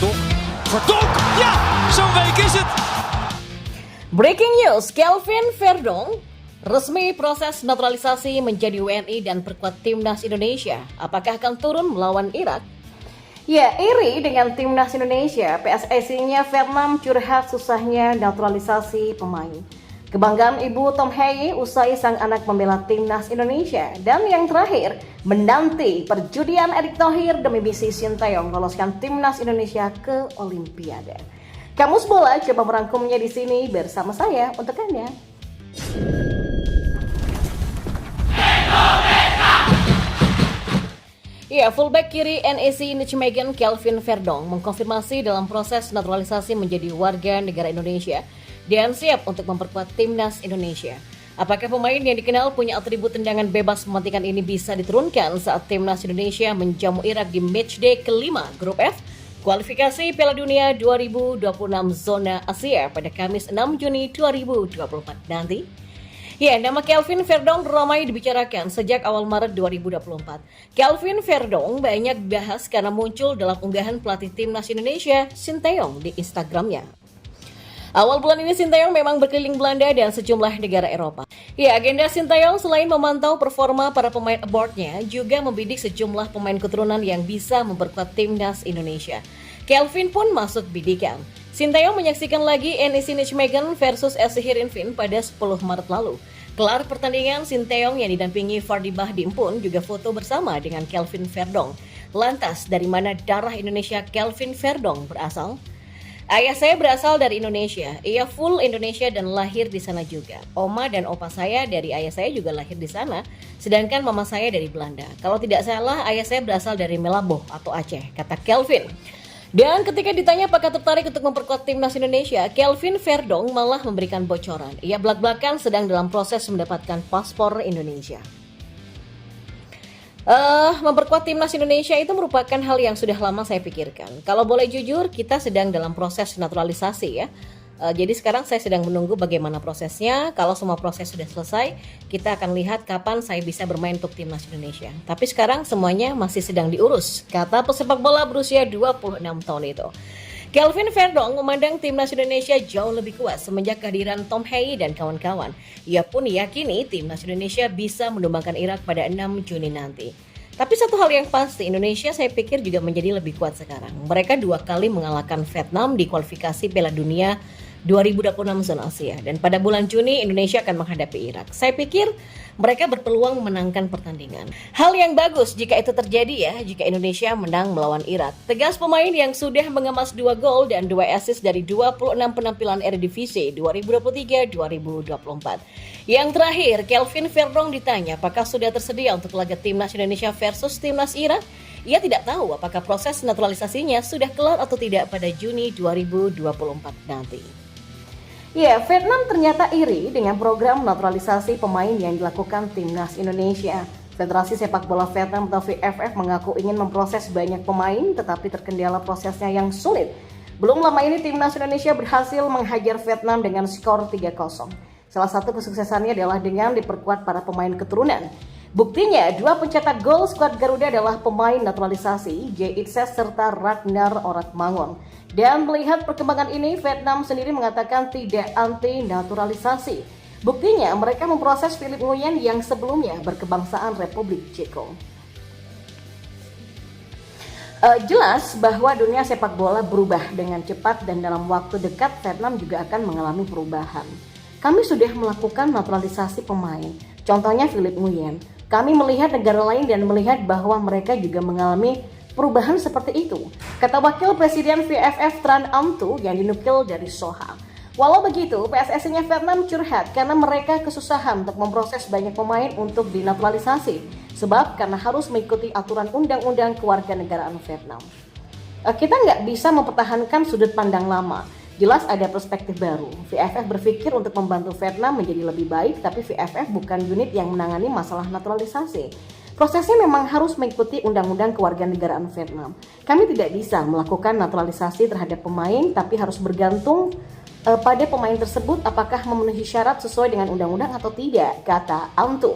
Verdonk, ja, zo'n week is het. Breaking news, Kelvin Verdonk resmi proses naturalisasi menjadi WNI dan perkuat timnas Indonesia. Apakah akan turun melawan Irak? Ya, iri dengan timnas Indonesia, PSSI-nya Vietnam curhat susahnya naturalisasi pemain. Kebanggaan ibu Tom Hye usai sang anak membela timnas Indonesia. Dan yang terakhir, menanti perjudian Erick Thohir demi misi Sinteyong loloskan timnas Indonesia ke Olimpiade. Kamus Bola coba merangkumnya di sini bersama saya untuk Anda. Ya, fullback kiri NEC Nijmegen Kelvin Verdonk mengkonfirmasi dalam proses naturalisasi menjadi warga negara Indonesia dan siap untuk memperkuat timnas Indonesia. Apakah pemain yang dikenal punya atribut tendangan bebas mematikan ini bisa diturunkan saat timnas Indonesia menjamu Irak di matchday kelima Grup F kualifikasi Piala Dunia 2026 zona Asia pada Kamis 6 Juni 2024 nanti? Ya, nama Kelvin Verdonk ramai dibicarakan sejak awal Maret 2024. Kelvin Verdonk banyak dibahas karena muncul dalam unggahan pelatih timnas Indonesia, Sinteyong, di Instagramnya. Awal bulan ini Sinteyong memang berkeliling Belanda dan sejumlah negara Eropa. Ya, agenda Sinteyong selain memantau performa para pemain aboardnya, juga membidik sejumlah pemain keturunan yang bisa memperkuat timnas Indonesia. Kelvin pun masuk bidikan. Sinteyong menyaksikan lagi NEC Nijmegen versus SC Heerenveen pada 10 Maret lalu. Kelar pertandingan, Sinteyong yang didampingi Fardy Bahdim pun juga foto bersama dengan Kelvin Verdonk. Lantas, dari mana darah Indonesia Kelvin Verdonk berasal? Ayah saya berasal dari Indonesia. Ia full Indonesia dan lahir di sana juga. Oma dan opa saya dari ayah saya juga lahir di sana, sedangkan mama saya dari Belanda. Kalau tidak salah, ayah saya berasal dari Melaboh atau Aceh, kata Kelvin. Dan ketika ditanya apakah tertarik untuk memperkuat timnas Indonesia, Kelvin Verdonk malah memberikan bocoran. Ia belak-belakan sedang dalam proses mendapatkan paspor Indonesia. Memperkuat timnas Indonesia itu merupakan hal yang sudah lama saya pikirkan. Kalau boleh jujur, kita sedang dalam proses naturalisasi ya. Jadi sekarang saya sedang menunggu bagaimana prosesnya. Kalau semua proses sudah selesai, kita akan lihat kapan saya bisa bermain untuk timnas Indonesia. Tapi sekarang semuanya masih sedang diurus, kata pesepak bola berusia 26 tahun itu. Kelvin Verdonk memandang timnas Indonesia jauh lebih kuat semenjak kehadiran Tom Hye dan kawan-kawan. Ia pun yakini timnas Indonesia bisa menumbangkan Irak pada 6 Juni nanti. Tapi satu hal yang pasti, Indonesia saya pikir juga menjadi lebih kuat sekarang. Mereka 2 kali mengalahkan Vietnam di kualifikasi Piala Dunia 2026 zona Asia. Dan pada bulan Juni Indonesia akan menghadapi Irak. Saya pikir mereka berpeluang memenangkan pertandingan. Hal yang bagus jika itu terjadi ya, jika Indonesia menang melawan Irak. Tegas pemain yang sudah mengemas 2 gol dan 2 assist dari 26 penampilan Eredivisie 2023-2024. Yang terakhir, Kelvin Verdonk ditanya apakah sudah tersedia untuk laga timnas Indonesia versus timnas Irak. Ia tidak tahu apakah proses naturalisasinya sudah kelar atau tidak pada Juni 2024 nanti. Ya, Vietnam ternyata iri dengan program naturalisasi pemain yang dilakukan timnas Indonesia. Federasi Sepak Bola Vietnam atau VFF mengaku ingin memproses banyak pemain tetapi terkendala prosesnya yang sulit. Belum lama ini timnas Indonesia berhasil menghajar Vietnam dengan skor 3-0. Salah satu kesuksesannya adalah dengan diperkuat para pemain keturunan. Buktinya, 2 pencetak gol skuad Garuda adalah pemain naturalisasi, Jae Itses serta Ragnar Oratmangun. Dan melihat perkembangan ini, Vietnam sendiri mengatakan tidak anti naturalisasi. Buktinya, mereka memproses Philip Nguyen yang sebelumnya berkebangsaan Republik Ceko. Jelas bahwa dunia sepak bola berubah dengan cepat dan dalam waktu dekat Vietnam juga akan mengalami perubahan. Kami sudah melakukan naturalisasi pemain, contohnya Philip Nguyen. Kami melihat negara lain dan melihat bahwa mereka juga mengalami perubahan seperti itu, kata Wakil Presiden VFF Tran Am Tu yang dinukil dari Soha. Walau begitu, PSSI-nya Vietnam curhat karena mereka kesusahan untuk memproses banyak pemain untuk dinaturalisasi, sebab karena harus mengikuti aturan undang-undang kewarganegaraan Vietnam. Kita nggak bisa mempertahankan sudut pandang lama. Jelas ada perspektif baru. VFF berpikir untuk membantu Vietnam menjadi lebih baik, tapi VFF bukan unit yang menangani masalah naturalisasi. Prosesnya memang harus mengikuti undang-undang kewarganegaraan Vietnam. Kami tidak bisa melakukan naturalisasi terhadap pemain, tapi harus bergantung pada pemain tersebut apakah memenuhi syarat sesuai dengan undang-undang atau tidak, kata Am Tu.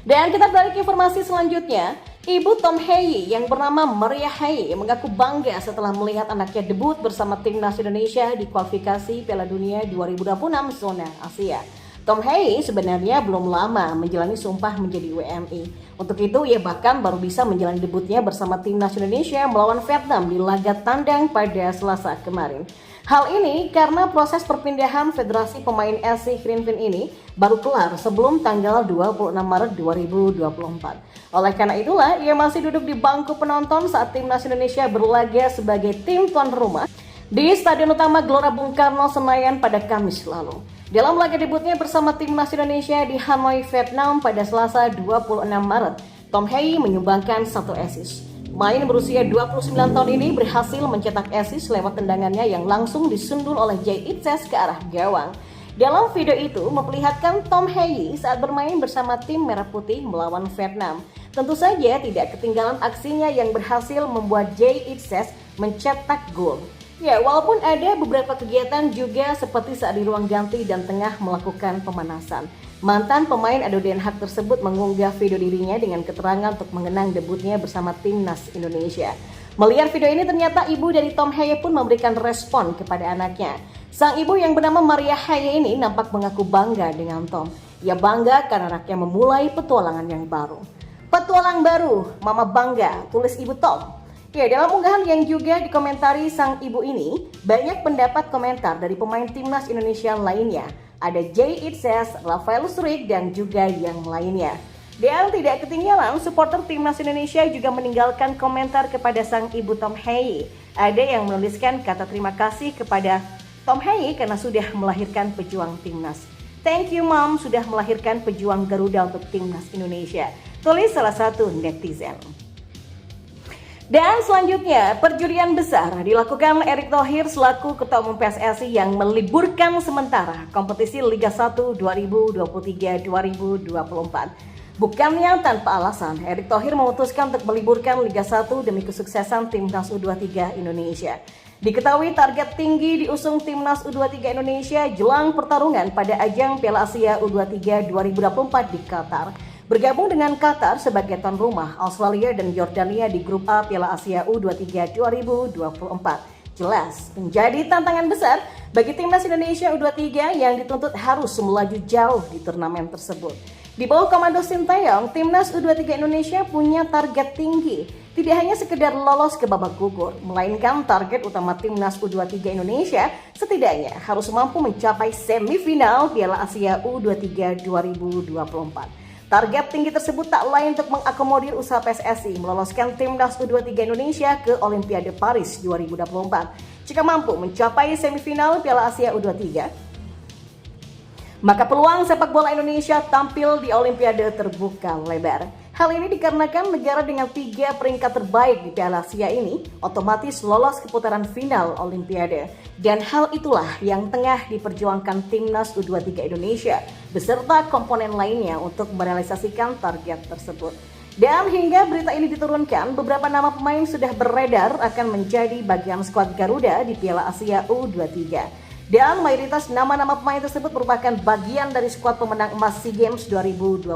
Dan kita beralih ke informasi selanjutnya. Ibu Tom Hei yang bernama Maria Hei mengaku bangga setelah melihat anaknya debut bersama timnas Indonesia di kualifikasi Piala Dunia 2026 zona Asia. Tom Hei sebenarnya belum lama menjalani sumpah menjadi WNI. Untuk itu, ia bahkan baru bisa menjalani debutnya bersama timnas Indonesia melawan Vietnam di laga tandang pada Selasa kemarin. Hal ini karena proses perpindahan Federasi Pemain SC Heerenveen ini baru kelar sebelum tanggal 26 Maret 2024. Oleh karena itulah, ia masih duduk di bangku penonton saat timnas Indonesia berlaga sebagai tim tuan rumah di Stadion Utama Gelora Bung Karno Senayan pada Kamis lalu. Dalam laga debutnya bersama timnas Indonesia di Hanoi, Vietnam pada Selasa 26 Maret, Tom Hei menyumbangkan 1 assist. Pemain berusia 29 tahun ini berhasil mencetak assist lewat tendangannya yang langsung disundul oleh Jay Itzes ke arah gawang. Dalam video itu memperlihatkan Tom Hei saat bermain bersama tim Merah Putih melawan Vietnam. Tentu saja tidak ketinggalan aksinya yang berhasil membuat Jay Itzes mencetak gol. Ya, walaupun ada beberapa kegiatan juga seperti saat di ruang ganti dan tengah melakukan pemanasan. Mantan pemain Ado Den Haag tersebut mengunggah video dirinya dengan keterangan untuk mengenang debutnya bersama timnas Indonesia. Melihat video ini ternyata ibu dari Tom Hei pun memberikan respon kepada anaknya. Sang ibu yang bernama Maria Hei ini nampak mengaku bangga dengan Tom. Ia bangga karena anaknya memulai petualangan yang baru. Petualang baru, mama bangga, tulis ibu Tom. Ya, dalam unggahan yang juga dikomentari sang ibu ini, banyak pendapat komentar dari pemain timnas Indonesia lainnya. Ada Jay Itzes, Rafael Struijk, dan juga yang lainnya. Dan tidak ketinggalan, supporter timnas Indonesia juga meninggalkan komentar kepada sang ibu Tom Hei. Ada yang menuliskan kata terima kasih kepada Tom Hei karena sudah melahirkan pejuang timnas. Thank you mom sudah melahirkan pejuang Garuda untuk timnas Indonesia, tulis salah satu netizen. Dan selanjutnya, perjudian besar dilakukan Erick Thohir selaku Ketua Umum PSSI yang meliburkan sementara kompetisi Liga 1 2023-2024. Bukannya tanpa alasan, Erick Thohir memutuskan untuk meliburkan Liga 1 demi kesuksesan Timnas U23 Indonesia. Diketahui target tinggi diusung Timnas U23 Indonesia jelang pertarungan pada ajang Piala Asia U23 2024 di Qatar. Bergabung dengan Qatar sebagai tuan rumah, Australia dan Yordania di grup A Piala Asia U23 2024. Jelas menjadi tantangan besar bagi timnas Indonesia U23 yang dituntut harus melaju jauh di turnamen tersebut. Di bawah komando Sinteyong, timnas U23 Indonesia punya target tinggi. Tidak hanya sekedar lolos ke babak gugur, melainkan target utama timnas U23 Indonesia setidaknya harus mampu mencapai semifinal Piala Asia U23 2024. Target tinggi tersebut tak lain untuk mengakomodir usaha PSSI meloloskan timnas U23 Indonesia ke Olimpiade Paris 2024. Jika mampu mencapai semifinal Piala Asia U23, maka peluang sepak bola Indonesia tampil di Olimpiade terbuka lebar. Hal ini dikarenakan negara dengan 3 peringkat terbaik di Piala Asia ini otomatis lolos ke putaran final Olimpiade. Dan hal itulah yang tengah diperjuangkan timnas U23 Indonesia beserta komponen lainnya untuk merealisasikan target tersebut. Dan hingga berita ini diturunkan, beberapa nama pemain sudah beredar akan menjadi bagian skuad Garuda di Piala Asia U23. Dan mayoritas nama-nama pemain tersebut merupakan bagian dari skuad pemenang emas SEA Games 2023.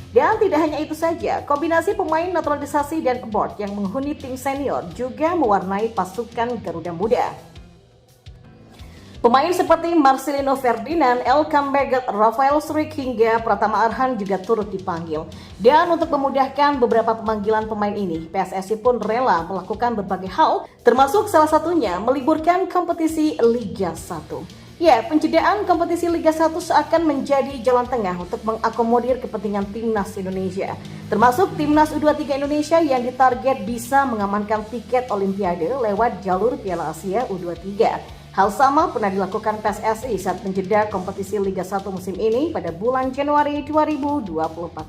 Dan tidak hanya itu saja, kombinasi pemain naturalisasi dan import yang menghuni tim senior juga mewarnai pasukan Garuda Muda. Pemain seperti Marcelino Ferdinand, Elkan Baggett, Rafael Struijk hingga Pratama Arhan juga turut dipanggil. Dan untuk memudahkan beberapa pemanggilan pemain ini, PSSI pun rela melakukan berbagai hal, termasuk salah satunya meliburkan kompetisi Liga 1. Ya, penjedaan kompetisi Liga 1 seakan menjadi jalan tengah untuk mengakomodir kepentingan timnas Indonesia, termasuk timnas U23 Indonesia yang ditarget bisa mengamankan tiket Olimpiade lewat jalur Piala Asia U23. Hal sama pernah dilakukan PSSI saat menjeda kompetisi Liga 1 musim ini pada bulan Januari 2024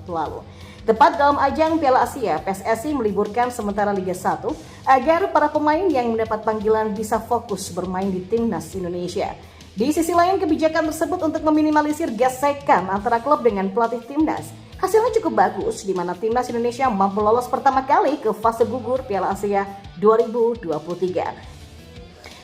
lalu. Tepat dalam ajang Piala Asia, PSSI meliburkan sementara Liga 1 agar para pemain yang mendapat panggilan bisa fokus bermain di timnas Indonesia. Di sisi lain, kebijakan tersebut untuk meminimalisir gesekan antara klub dengan pelatih timnas. Hasilnya cukup bagus, di mana timnas Indonesia mampu lolos pertama kali ke fase gugur Piala Asia 2023.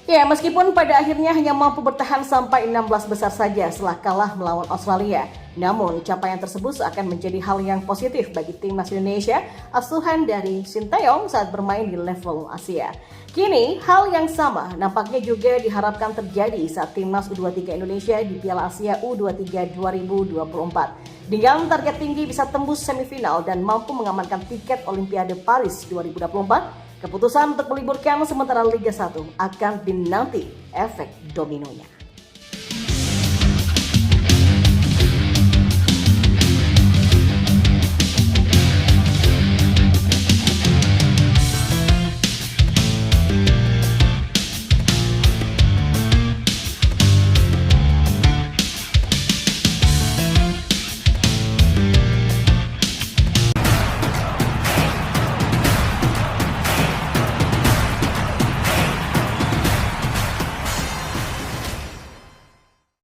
Ya, meskipun pada akhirnya hanya mampu bertahan sampai 16 besar saja setelah kalah melawan Australia. Namun, capaian tersebut akan menjadi hal yang positif bagi timnas Indonesia asuhan dari Sinteyong saat bermain di level Asia. Kini, hal yang sama nampaknya juga diharapkan terjadi saat timnas U23 Indonesia di Piala Asia U23 2024. Dengan target tinggi bisa tembus semifinal dan mampu mengamankan tiket Olimpiade Paris 2024, keputusan untuk meliburkan sementara Liga 1 akan dinanti efek dominonya.